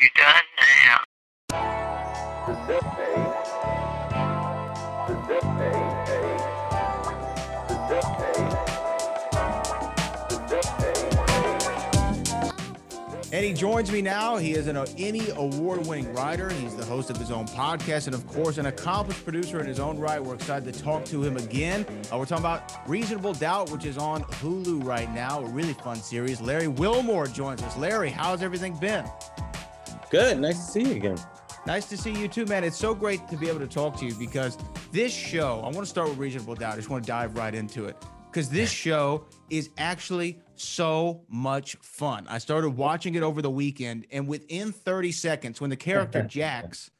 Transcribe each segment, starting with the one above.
You done now? And he joins me now. He is an Emmy award-winning writer. He's the host of his own podcast and, of course, an accomplished producer in his own right. We're excited to talk to him again. We're talking about Reasonable Doubt, which is on Hulu right now. A really fun series. Larry Wilmore joins us. Larry, how's everything been? Good. Nice to see you again. Nice to see you too, man. It's so great to be able to talk to you because this show, I want to start with Reasonable Doubt. I just want to dive right into it because this show is actually so much fun. I started watching it over the weekend, and within 30 seconds, when the character Jax,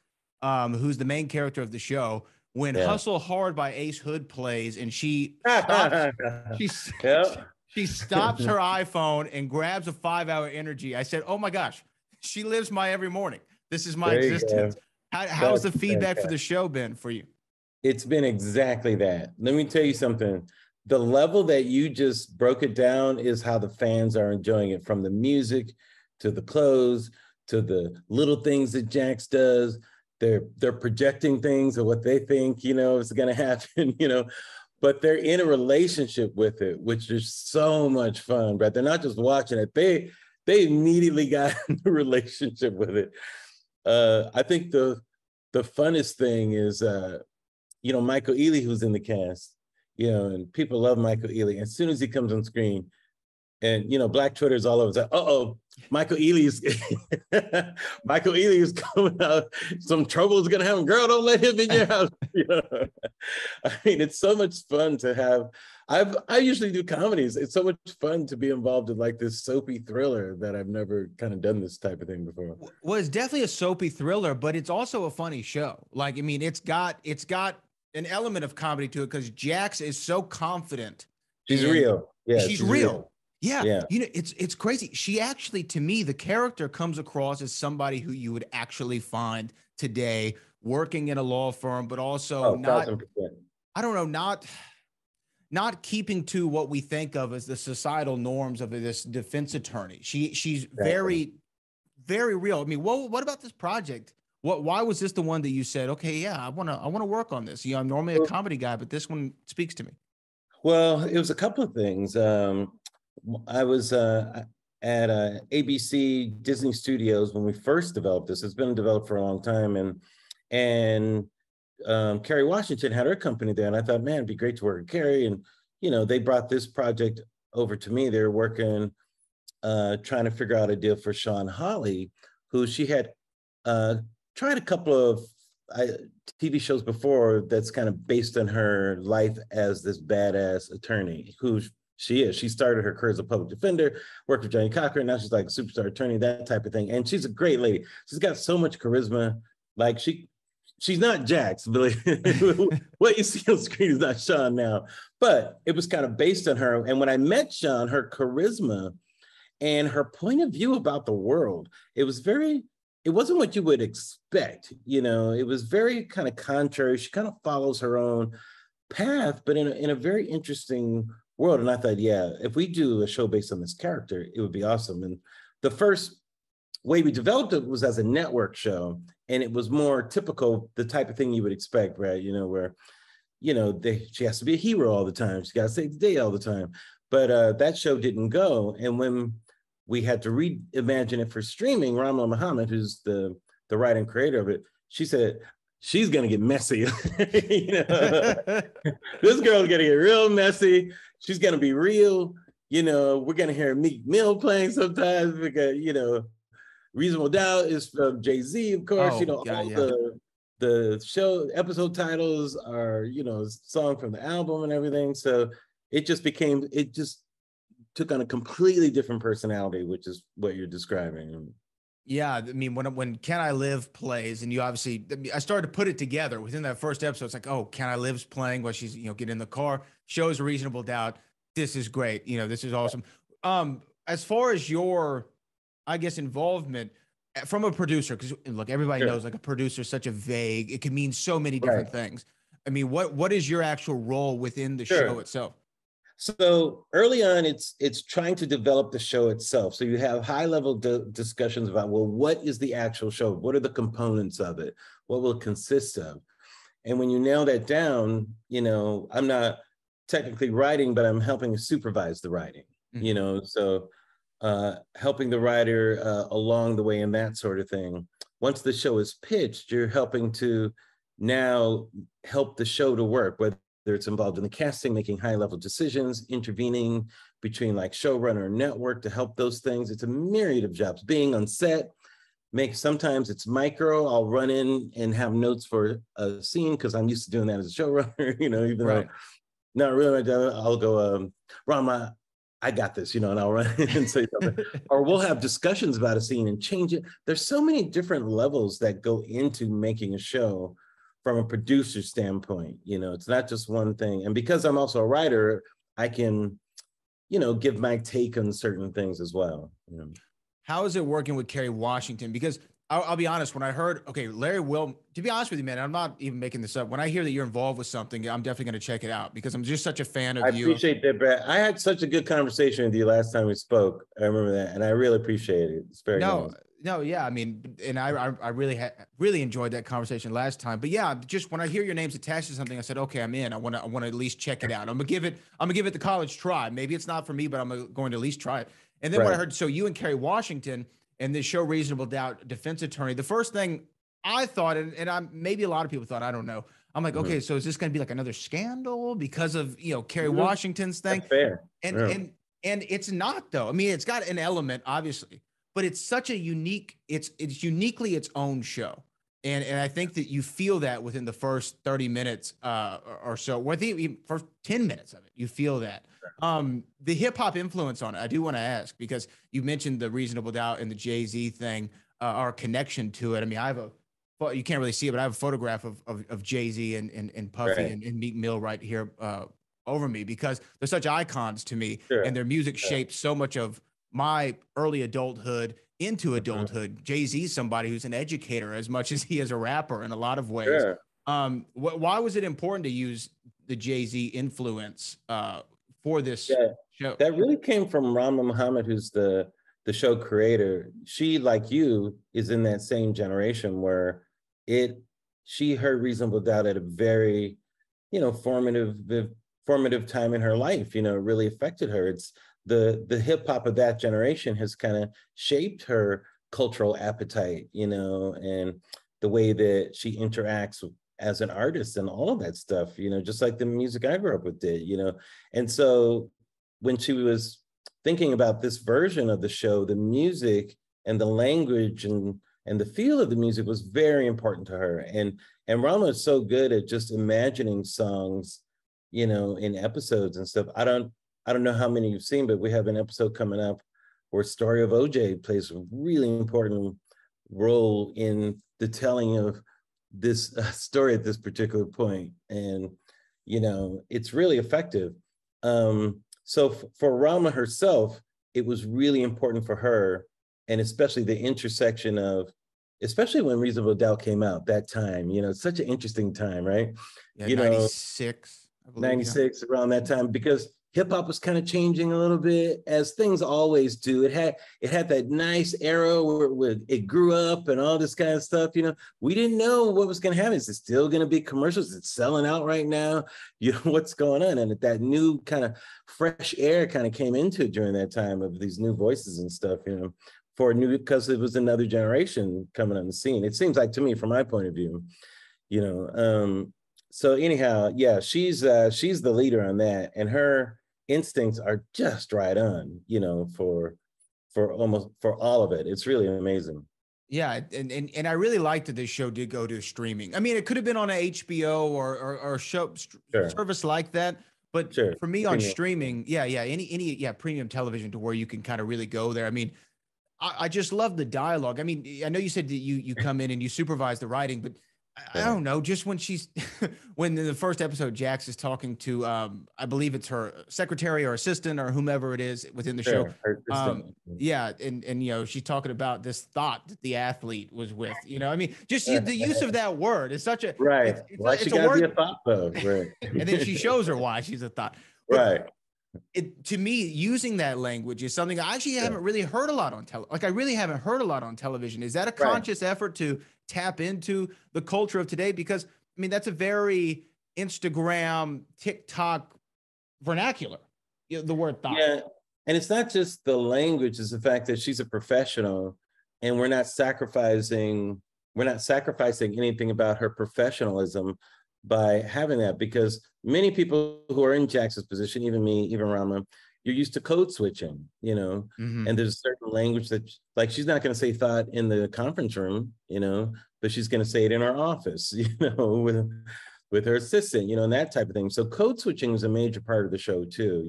who's the main character of the show, when Hustle Hard by Ace Hood plays and she stops, she stops her iPhone and grabs a 5-hour energy, I said, oh my gosh, she lives my every morning. This is my existence. How's the feedback for the show been for you? It's been exactly that. Let me tell you something. The level that you just broke it down is how the fans are enjoying it, from the music to the clothes to the little things that Jax does. They're projecting things of what they think, is going to happen, but they're in a relationship with it, which is so much fun, but they're not just watching it. They immediately got in a relationship with it. I think the funnest thing is, Michael Ealy, who's in the cast, and people love Michael Ealy. As soon as he comes on screen, and Black Twitter is all over. It's like, Michael Ealy is coming out. Some trouble is gonna happen. Girl, don't let him in your house. I mean, it's so much fun to have. I usually do comedies. It's so much fun to be involved in like this soapy thriller that I've never kind of done this type of thing before. Well, it's definitely a soapy thriller, but it's also a funny show. Like, I mean, it's got an element of comedy to it because Jax is so confident. She's real. Yeah, she's real. Yeah. It's crazy. She actually, to me, the character comes across as somebody who you would actually find today working in a law firm, but also not keeping to what we think of as the societal norms of this defense attorney. She's very, very real. I mean, what about this project? Why was this the one that you said, okay, yeah, I want to work on this? I'm normally a comedy guy, but this one speaks to me. Well, it was a couple of things. I was at ABC Disney Studios when we first developed this. It's been developed for a long time, and Kerry Washington had her company there, and I thought, man, it'd be great to work with Kerry. And they brought this project over to me. They were working, trying to figure out a deal for Sean Hawley, who she had tried a couple of TV shows before that's kind of based on her life as this badass attorney who she is. She started her career as a public defender, worked with Johnny Cochran. Now she's like a superstar attorney, that type of thing. And she's a great lady. She's got so much charisma. Like she's not Jax, but what you see on screen is not Sean now. But it was kind of based on her. And when I met Sean, her charisma and her point of view about the world, it wasn't what you would expect. It was very kind of contrary. She kind of follows her own path, but in a very interesting world. And I thought, if we do a show based on this character, it would be awesome. And the first way we developed it was as a network show. And it was more typical, the type of thing you would expect, right? Where, she has to be a hero all the time. She's got to save the day all the time. But that show didn't go. And when we had to reimagine it for streaming, Ramla Muhammad, who's the writer and creator of it, she said, she's going to get messy. This girl's going to get real messy. She's going to be real. We're going to hear Meek Mill playing sometimes because, Reasonable Doubt is from Jay-Z, of course. The show episode titles are, song from the album and everything. So it just took on a completely different personality, which is what you're describing. Yeah, I mean, when Can I Live plays, and you obviously, I started to put it together within that first episode. It's like, oh, Can I Live's playing while she's, getting in the car, shows a Reasonable Doubt. This is great. This is awesome. As far as your, I guess, involvement from a producer, because look, everybody knows like a producer is such a vague, it can mean so many different things. I mean, what is your actual role within the show itself? So early on, it's trying to develop the show itself. So you have high level discussions about, well, what is the actual show? What are the components of it? What will it consist of? And when you nail that down, I'm not technically writing, but I'm helping supervise the writing, so helping the writer along the way and that sort of thing. Once the show is pitched, you're helping to now help the show to work, whether it's involved in the casting, making high level decisions, intervening between like showrunner and network to help those things. It's a myriad of jobs. Being on set, sometimes it's micro. I'll run in and have notes for a scene because I'm used to doing that as a showrunner, even though not really my job. I'll go, Rama, I got this, and I'll run in and say something. Or we'll have discussions about a scene and change it. There's so many different levels that go into making a show from a producer standpoint. It's not just one thing. And because I'm also a writer, I can, give my take on certain things as well. How is it working with Kerry Washington? Because I'll be honest, when I heard, Larry Wilmore, to be honest with you, man, I'm not even making this up. When I hear that you're involved with something, I'm definitely going to check it out because I'm just such a fan of you. I appreciate that, Brad. I had such a good conversation with you last time we spoke. I remember that, and I really appreciate it. It's very nice. No, yeah, I mean, and I really enjoyed that conversation last time. But yeah, just when I hear your name's attached to something, I said, okay, I'm in. I want to at least check it out. I'm gonna give it the college try. Maybe it's not for me, but I'm going to at least try it. And then when I heard, so you and Kerry Washington and this show Reasonable Doubt defense attorney, the first thing I thought, and maybe a lot of people thought, I don't know. I'm like, okay, so is this going to be like another scandal because of Kerry Washington's thing? That's fair. And it's not though. I mean, it's got an element, obviously, but it's such a unique. It's uniquely its own show, and I think that you feel that within the first 30 minutes or so. Well, I think even first 10 minutes of it, you feel that. The hip hop influence on it, I do want to ask because you mentioned the Reasonable Doubt and the Jay-Z thing, our connection to it. I mean, you can't really see it, but I have a photograph of Jay-Z and Puffy and Meek Mill right here over me because they're such icons to me, and their music shaped so much of my early adulthood into adulthood. Jay-Z's somebody who's an educator as much as he is a rapper in a lot of ways. Why was it important to use the Jay-Z influence for this show? That really came from Rama Muhammad, who's the show creator. She, like you, is in that same generation where she heard Reasonable Doubt at a very, formative time in her life. It really affected her. It's the hip hop of that generation has kind of shaped her cultural appetite, and the way that she interacts as an artist and all of that stuff, just like the music I grew up with did, And so when she was thinking about this version of the show, the music and the language and the feel of the music was very important to her. And Rama is so good at just imagining songs, in episodes and stuff. I don't know how many you've seen, but we have an episode coming up where Story of OJ plays a really important role in the telling of this story at this particular point. And, it's really effective. So for Rama herself, it was really important for her, and especially the intersection of, especially when Reasonable Doubt came out that time, it's such an interesting time, right? Yeah, 96. I believe, 96, around that time, because hip hop was kind of changing a little bit, as things always do. It had that nice era where it grew up and all this kind of stuff. We didn't know what was going to happen. Is it still going to be commercials? It's selling out right now. What's going on? And that new kind of fresh air kind of came into it during that time of these new voices and stuff. Because it was another generation coming on the scene. It seems like to me, from my point of view, So anyhow, yeah, she's the leader on that, and her instincts are just right on, for all of it. It's really amazing. Yeah, and I really liked that this show did go to streaming. I mean, it could have been on a HBO or show service like that, but for me on streaming, any premium television to where you can kind of really go there. I mean, I just love the dialogue. I mean, I know you said that you come in and you supervise the writing, but I don't know, just when when in the first episode, Jax is talking to, I believe it's her secretary or assistant or whomever it is within the show. And she's talking about this thought that the athlete was with, I mean, just the use of that word is such a, why she gotta be a thought though, right? And then she shows her why she's a thought. Right. to me, using that language is something I actually haven't really heard a lot on I really haven't heard a lot on television. Is that a conscious effort to tap into the culture of today? Because I mean, that's a very Instagram, TikTok vernacular, the word thought. Yeah. And it's not just the language, it's the fact that she's a professional and we're not sacrificing anything about her professionalism by having that, because many people who are in Jax's position, even me, even Rama, you're used to code switching, and there's a certain language that, like, she's not going to say thought in the conference room, but she's going to say it in her office, with her assistant, and that type of thing. So code switching is a major part of the show too,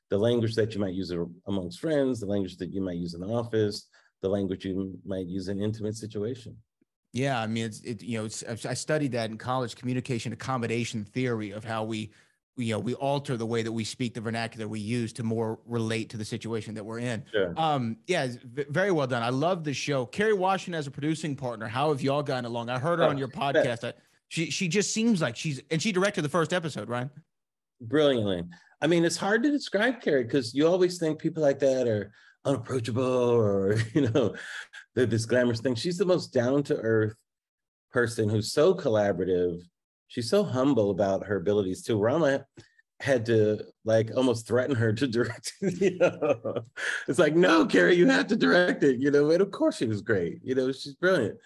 the language that you might use amongst friends, the language that you might use in the office, the language you might use in intimate situation. Yeah, I mean, I studied that in college, communication accommodation theory, of how we alter the way that we speak, the vernacular we use to more relate to the situation that we're in. Sure. Yeah, very well done. I love the show. Kerry Washington as a producing partner. How have y'all gotten along? I heard her on your podcast. She just seems like she directed the first episode, right? Brilliantly. I mean, it's hard to describe Kerry because you always think people like that are unapproachable, or they're this glamorous thing. She's the most down-to-earth person who's so collaborative. She's so humble about her abilities too. Rama had to almost threaten her to direct it. It's like, no, Kerry, you have to direct it, and of course she was great, she's brilliant.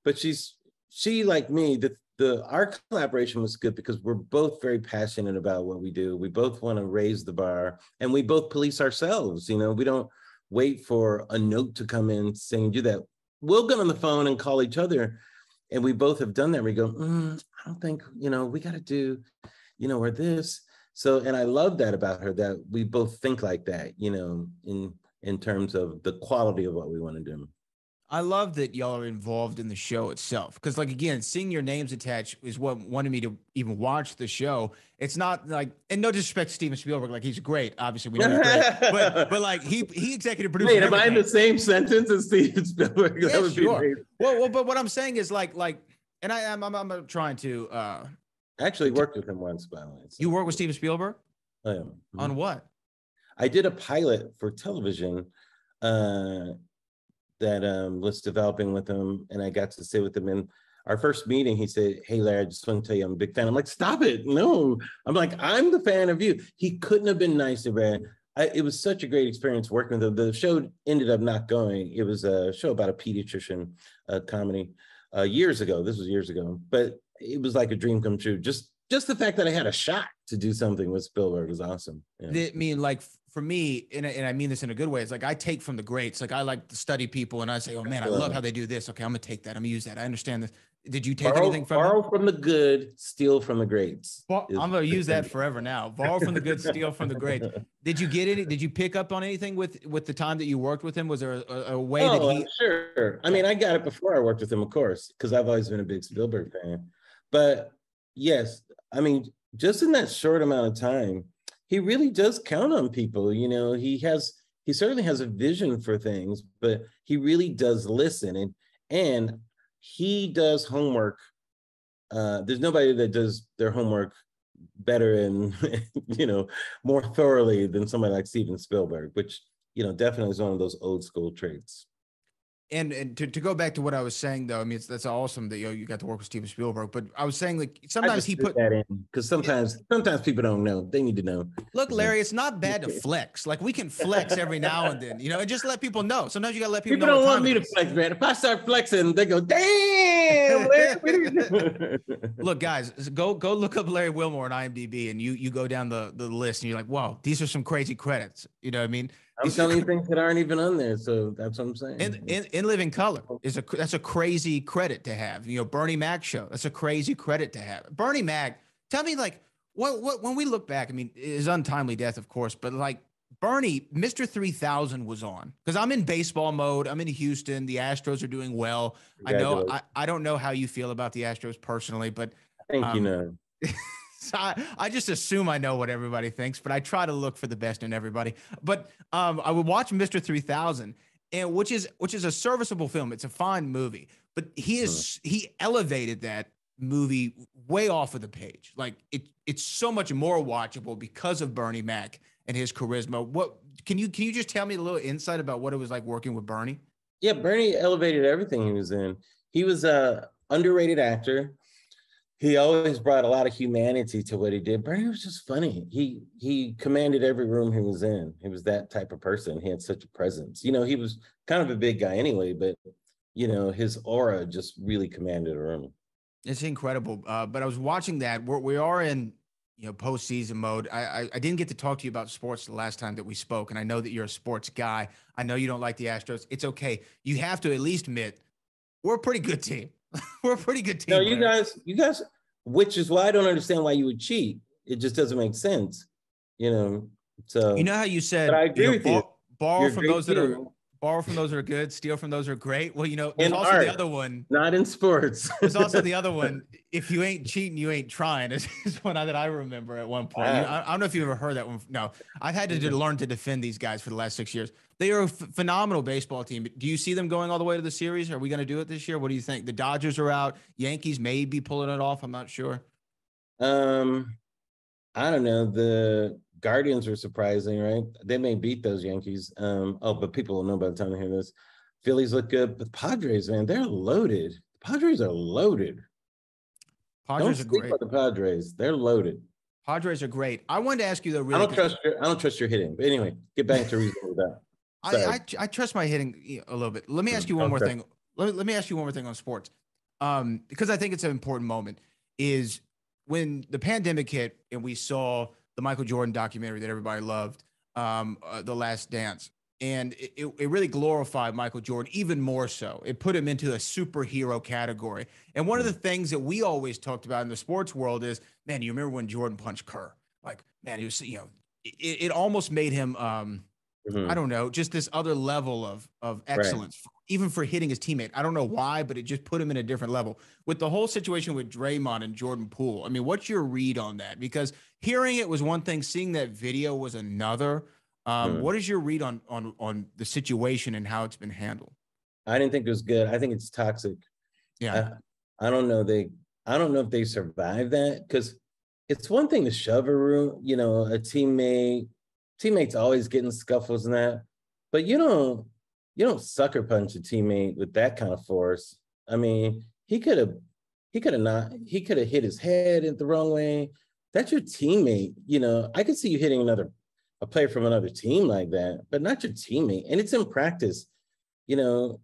But she like me, our collaboration was good because we're both very passionate about what we do. We both want to raise the bar, and we both police ourselves. We don't wait for a note to come in saying do that. We'll get on the phone and call each other, and we both have done that. We go, I don't think, we got to do, or this. So, and I love that about her, that we both think like that, in terms of the quality of what we want to do. I love that y'all are involved in the show itself. Because, again, seeing your names attached is what wanted me to even watch the show. It's not and no disrespect to Steven Spielberg, he's great. Obviously, we know he's great. but he executive produced. Wait, am I in the same sentence as Steven Spielberg? Yeah, that would sure. Be well, but what I'm saying is and I'm trying to. I actually worked with him once, by the way. So. You worked with Steven Spielberg? I am. On what? I did a pilot for television. That was developing with him, and I got to sit with him. In our first meeting, he said, "Hey, Larry, I just want to tell you I'm a big fan." I'm like, "Stop it. No." I'm like, "I'm the fan of you." He couldn't have been nicer, man. It was such a great experience working with him. The show ended up not going. It was a show about a pediatrician, comedy, years ago. This was years ago, but it was like a dream come true. Just the fact that I had a shot to do something with Spielberg was awesome. Yeah. I mean, for me, and I mean this in a good way, it's I take from the greats. I like to study people, and I say, oh man, I love how they do this. Okay, I'm gonna take that. I'm gonna use that. I understand this. Did you take anything from borrow from the good, steal from the greats? I'm gonna use that forever now. Borrow from the good, steal from the greats. Did you get any? Did you pick up on anything with the time that you worked with him? Was there a way that he? Sure. I mean, I got it before I worked with him, of course, because I've always been a big Spielberg fan. But yes, I mean, just in that short amount of time, he really does count on people. He certainly has a vision for things, but he really does listen, and he does homework. There's nobody that does their homework better and more thoroughly than somebody like Steven Spielberg, which definitely is one of those old school traits. And to go back to what I was saying, though, I mean, that's awesome that you got to work with Steven Spielberg. But I was saying, sometimes he put that in because sometimes people don't know. They need to know. Look, Larry, it's not bad to flex. We can flex every now and then, and just let people know. Sometimes you got to let people know. People don't want me to flex, man. If I start flexing, they go, damn. Look, guys, go look up Larry Wilmore on IMDb, and you go down the list, and you're like, wow, these are some crazy credits. You know what I mean? I'm telling you things that aren't even on there, so that's what I'm saying. In Living Color that's a crazy credit to have. Bernie Mac show, that's a crazy credit to have. Bernie Mac, tell me what when we look back, I mean, his untimely death, of course, but Bernie, Mr. 3000 was on, because I'm in baseball mode. I'm in Houston. The Astros are doing well. I know. I don't know how you feel about the Astros personally, but I think you know. So I just assume I know what everybody thinks, but I try to look for the best in everybody. But I would watch Mr. 3000, and which is a serviceable film. It's a fine movie, but he elevated that movie way off of the page. It's so much more watchable because of Bernie Mac and his charisma. What can you just tell me a little insight about what it was like working with Bernie? Yeah, Bernie elevated everything he was in. He was a underrated actor. He always brought a lot of humanity to what he did. Bernie was just funny. He commanded every room he was in. He was that type of person. He had such a presence. You know, he was kind of a big guy anyway, but you know, his aura just really commanded a room. It's incredible. But I was watching that. We are in, postseason mode. I didn't get to talk to you about sports the last time that we spoke, and I know that you're a sports guy. I know you don't like the Astros. It's okay. You have to at least admit we're a pretty good team. We're a pretty good team. No, you guys, which is why I don't understand why you would cheat. It just doesn't make sense, you know. So you know how you said, but I agree with you. Borrow from those that are good, steal from those that are great. Well, there's in also art, the other one. Not in sports. There's also the other one. If you ain't cheating, you ain't trying. Is one that I remember at one point. I don't know if you've ever heard that one. No, I've had to learn to defend these guys for the last 6 years. They are a phenomenal baseball team. Do you see them going all the way to the series? Are we going to do it this year? What do you think? The Dodgers are out. Yankees may be pulling it off. I'm not sure. I don't know. The Guardians were surprising, right? They may beat those Yankees. But people will know by the time they hear this. Phillies look good, but Padres, man, they're loaded. The Padres are loaded. Padres don't are great. The Padres, they're loaded. Padres are great. I wanted to ask you though. Really, I don't trust your hitting. But anyway, get back to reasonable doubt. I trust my hitting a little bit. Let me ask you one more thing. Let me ask you one more thing on sports, because I think it's an important moment. Is when the pandemic hit and we saw the Michael Jordan documentary that everybody loved, The Last Dance, and it really glorified Michael Jordan even more so. It put him into a superhero category. And one of the things that we always talked about in the sports world is, man, you remember when Jordan punched Kerr? Like, man, he was, it almost made him, I don't know, just this other level of excellence, even for hitting his teammate. I don't know why, but it just put him in a different level. With the whole situation with Draymond and Jordan Poole, I mean, what's your read on that? Because hearing it was one thing, seeing that video was another. What is your read on the situation and how it's been handled? I didn't think it was good. I think it's toxic. Yeah. I don't know. I don't know if they survived that, because it's one thing to shove a teammate's always getting scuffles and that, but you don't sucker punch a teammate with that kind of force. I mean, he could have hit his head in the wrong way. That's your teammate. I could see you hitting a player from another team like that, but not your teammate. And it's in practice. To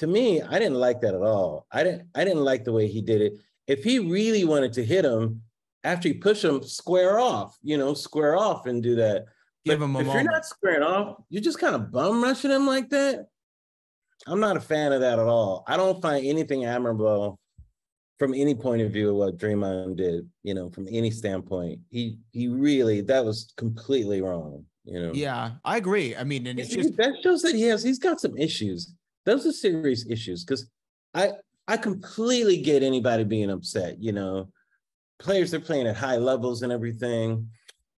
me, I didn't like that at all. I didn't like the way he did it. If he really wanted to hit him, after he pushed him, square off and do that. Give him a moment. If you're not squaring off, you're just kind of bum rushing him like that. I'm not a fan of that at all. I don't find anything admirable from any point of view of what Draymond did, from any standpoint. He really, that was completely wrong, Yeah, I agree. I mean, and that shows that he's got some issues. Those are serious issues, because I completely get anybody being upset, Players are playing at high levels and everything.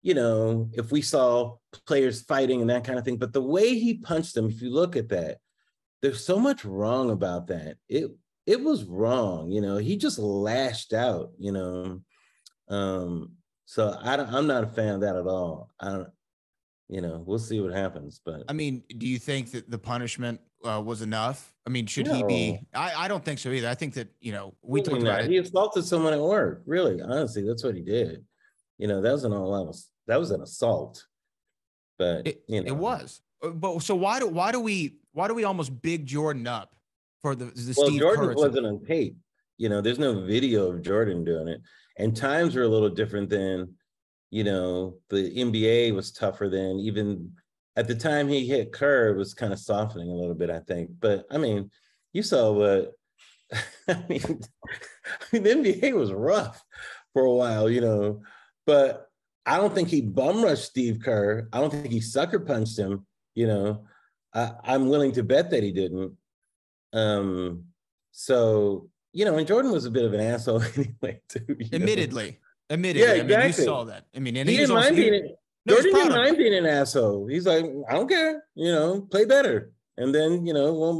If we saw players fighting and that kind of thing, but the way he punched them, if you look at that, there's so much wrong about that. It was wrong, he just lashed out, so I'm not a fan of that at all. We'll see what happens, but I mean, do you think that the punishment was enough? I mean, should he be? I don't think so either. I think that, we talked about it. He assaulted someone at work. Really, honestly, that's what he did. That was an assault. But it was. But so why do we almost big Jordan up for the Steve Jordan Kerr wasn't on tape. There's no video of Jordan doing it, and times were a little different then. The NBA was tougher then. Even at the time he hit Kerr, it was kind of softening a little bit, I think. But I mean, you saw what the NBA was rough for a while, but I don't think he bum rushed Steve Kerr. I don't think he sucker punched him. I'm willing to bet that he didn't. So, and Jordan was a bit of an asshole anyway, too. Admittedly. Yeah, exactly. I mean, you saw that. I mean, and he didn't mind Jordan didn't mind being an asshole. He's like, I don't care, play better. And then, it won't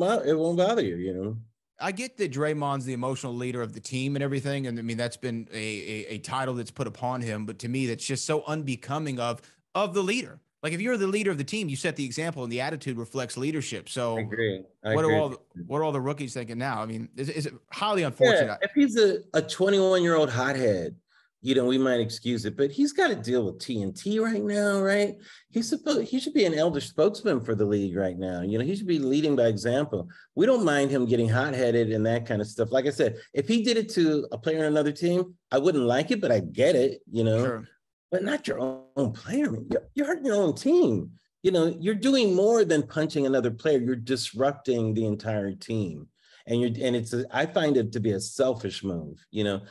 bother you, I get that Draymond's the emotional leader of the team and everything. And I mean, that's been a title that's put upon him. But to me, that's just so unbecoming of the leader. Like if you're the leader of the team, you set the example, and the attitude reflects leadership. So I agree. what are all the rookies thinking now? I mean, is it highly Yeah, unfortunate? if he's a 21-year-old hothead, we might excuse it, but he's got to deal with TNT right now, right? He should be an elder spokesman for the league right now. He should be leading by example. We don't mind him getting hot-headed and that kind of stuff. Like I said, if he did it to a player on another team, I wouldn't like it, but I get it, Sure. But not your own player. You're hurting your own team. You're doing more than punching another player. You're disrupting the entire team. I find it to be a selfish move,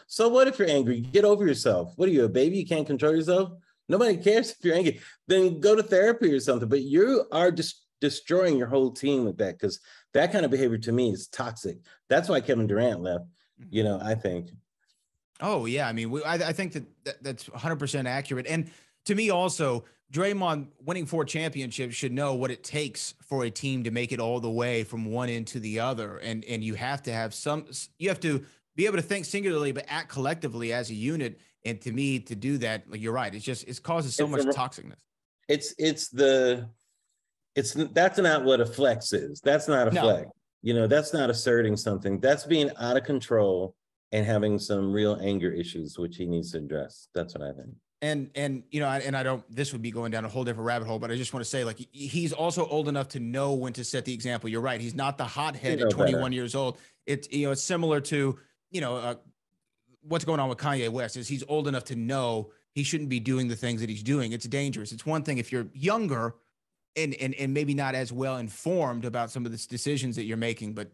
So what if you're angry? Get over yourself. What are you, a baby? You can't control yourself? Nobody cares if you're angry. Then go to therapy or something. But you are just destroying your whole team with that, because that kind of behavior to me is toxic. That's why Kevin Durant left, I think. Oh, yeah. I mean, I think that's 100% accurate. And to me also, Draymond winning 4 championships should know what it takes for a team to make it all the way from one end to the other. And you have to have you have to be able to think singularly, but act collectively as a unit. And to me, to do that, like you're right, it causes so much toxicness. That's not what a flex is. That's not a flex. That's not asserting something. That's being out of control and having some real anger issues, which he needs to address. That's what I think. And I don't, this would be going down a whole different rabbit hole, but I just want to say, like, he's also old enough to know when to set the example. You're right. He's not the hothead at 21 years old. It's similar to, what's going on with Kanye West is he's old enough to know he shouldn't be doing the things that he's doing. It's dangerous. It's one thing if you're younger and maybe not as well informed about some of the decisions that you're making, but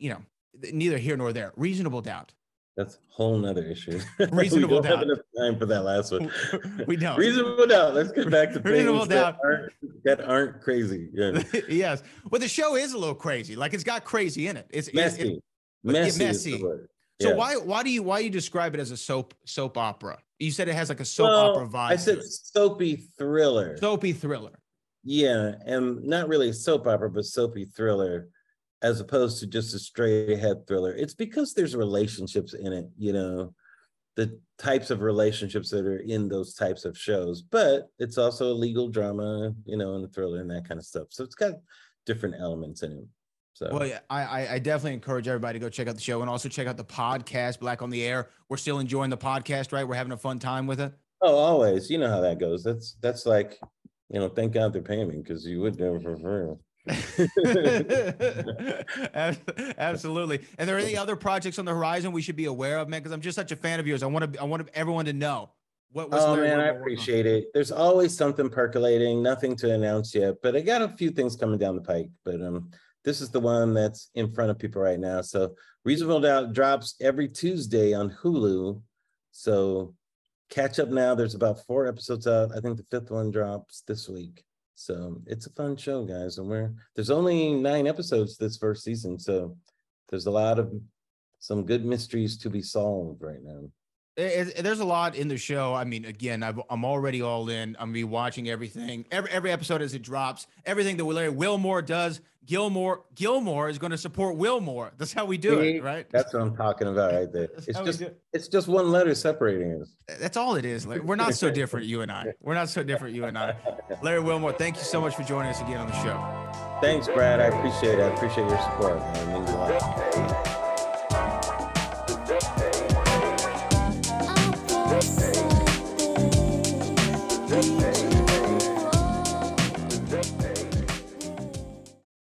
neither here nor there. Reasonable doubt. That's a whole nother issue. Reasonable doubt. We don't have enough time for that last one. We don't. Reasonable doubt. Let's get back to Reasonable doubt that aren't crazy. Yeah. Yes. Well, the show is a little crazy. Like it's got crazy in it. It's messy. Messy. Is the word. So yeah. why do you describe it as a soap opera? You said it has like a soap opera vibe. I said soapy thriller. Soapy thriller. Yeah, and not really a soap opera, but soapy thriller, as opposed to just a straight ahead thriller. It's because there's relationships in it, the types of relationships that are in those types of shows, but it's also a legal drama, and a thriller and that kind of stuff. So it's got different elements in it. So, well, yeah, I definitely encourage everybody to go check out the show and also check out the podcast, Black on the Air. We're still enjoying the podcast, right? We're having a fun time with it. Oh, always. You know how that goes. That's like, thank God they're paying me, because you would never prefer. Absolutely. And there any other projects on the horizon we should be aware of, man? Because I'm just such a fan of yours. I want everyone to know. What's Larry man, I Wilmore appreciate it. There's always something percolating, nothing to announce yet, but I got a few things coming down the pike. But this is the one that's in front of people right now. So Reasonable Doubt drops every Tuesday on Hulu. So catch up now. There's about 4 episodes out. I think the 5th one drops this week. So it's a fun show, guys. And there's only 9 episodes this first season. So there's some good mysteries to be solved right now. There's a lot in the show. I mean, again, I'm already all in. I'm gonna be watching everything, every episode as it drops. Everything that Larry Wilmore does, Gilmore is going to support Wilmore. That's how we do it, right? That's what I'm talking about right there. It's just one letter separating us. That's all it is. We're not so different, you and I. We're not so different, you and I. Larry Wilmore, thank you so much for joining us again on the show. Thanks, Brad. I appreciate it. I appreciate your support. It means a lot.